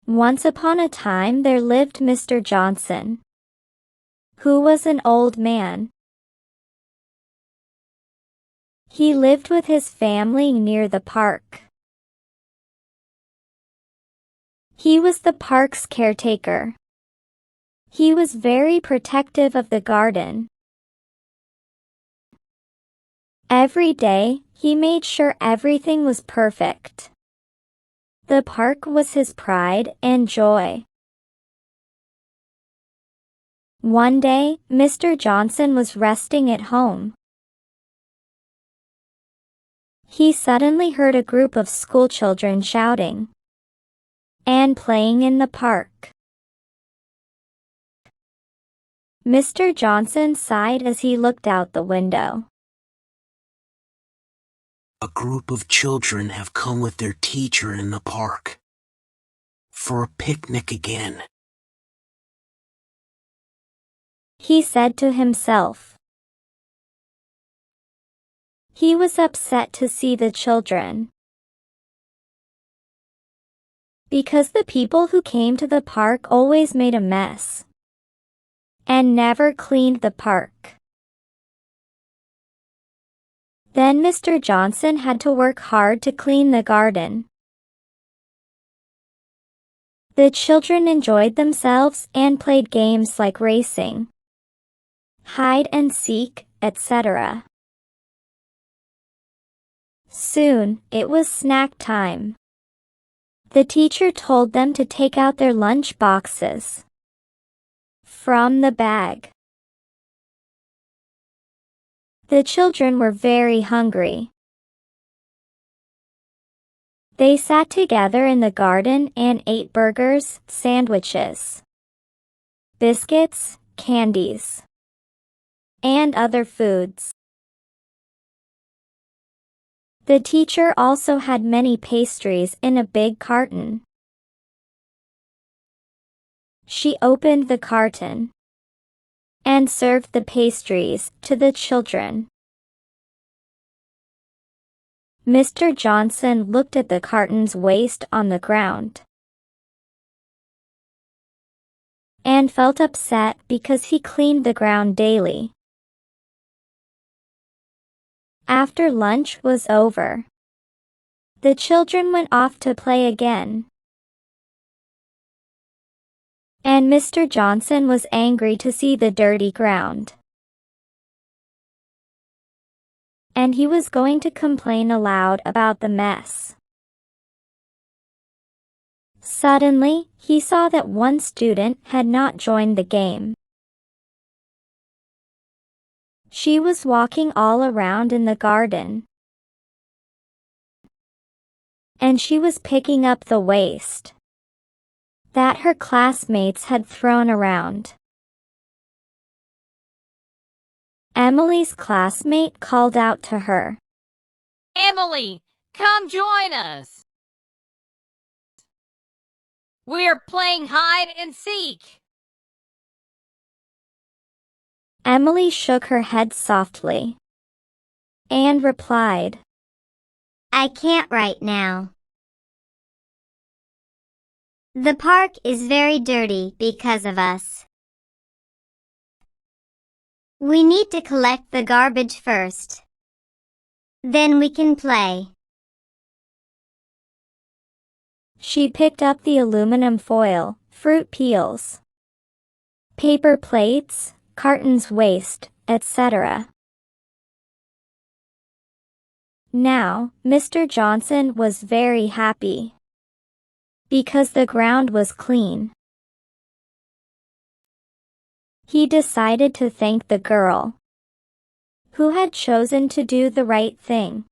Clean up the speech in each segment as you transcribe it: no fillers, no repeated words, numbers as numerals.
Once upon a time there lived Mr. Johnson, who was an old man. He lived with his family near the park. He was the park's caretaker. He was very protective of the garden. Every day, he made sure everything was perfect. The park was his pride and joy. One day, Mr. Johnson was resting at home. He suddenly heard a group of schoolchildren shouting and playing in the park. Mr. Johnson sighed as he looked out the window. A group of children have come with their teacher in the park for a picnic again, he said to himself. He was upset to see the children, because the people who came to the park always made a mess and never cleaned the park. Then Mr. Johnson had to work hard to clean the garden. The children enjoyed themselves and played games like racing, hide and seek, etc. Soon, it was snack time. The teacher told them to take out their lunch boxes from the bag. The children were very hungry. They sat together in the garden and ate burgers, sandwiches, biscuits, candies, and other foods. The teacher also had many pastries in a big carton. She opened the carton and served the pastries to the children. Mr. Johnson looked at the carton's waste on the ground and felt upset because he cleaned the ground daily. After lunch was over, the children went off to play again. And Mr. Johnson was angry to see the dirty ground. And he was going to complain aloud about the mess. Suddenly, he saw that one student had not joined the game. She was walking all around in the garden, and she was picking up the waste that her classmates had thrown around. Emily's classmate called out to her, "Emily, come join us. We're playing hide and seek." Emily shook her head softly and replied, "I can't right now. The park is very dirty because of us. We need to collect the garbage first. Then we can play." She picked up the aluminum foil, fruit peels, paper plates, cartons waste, etc. Now, Mr. Johnson was very happy because the ground was clean. He decided to thank the girl who had chosen to do the right thing.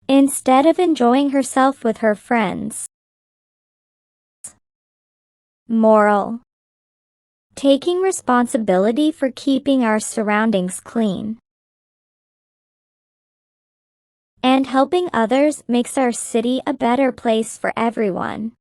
Instead of enjoying herself with her friends. Moral: taking responsibility for keeping our surroundings clean and helping others makes our city a better place for everyone.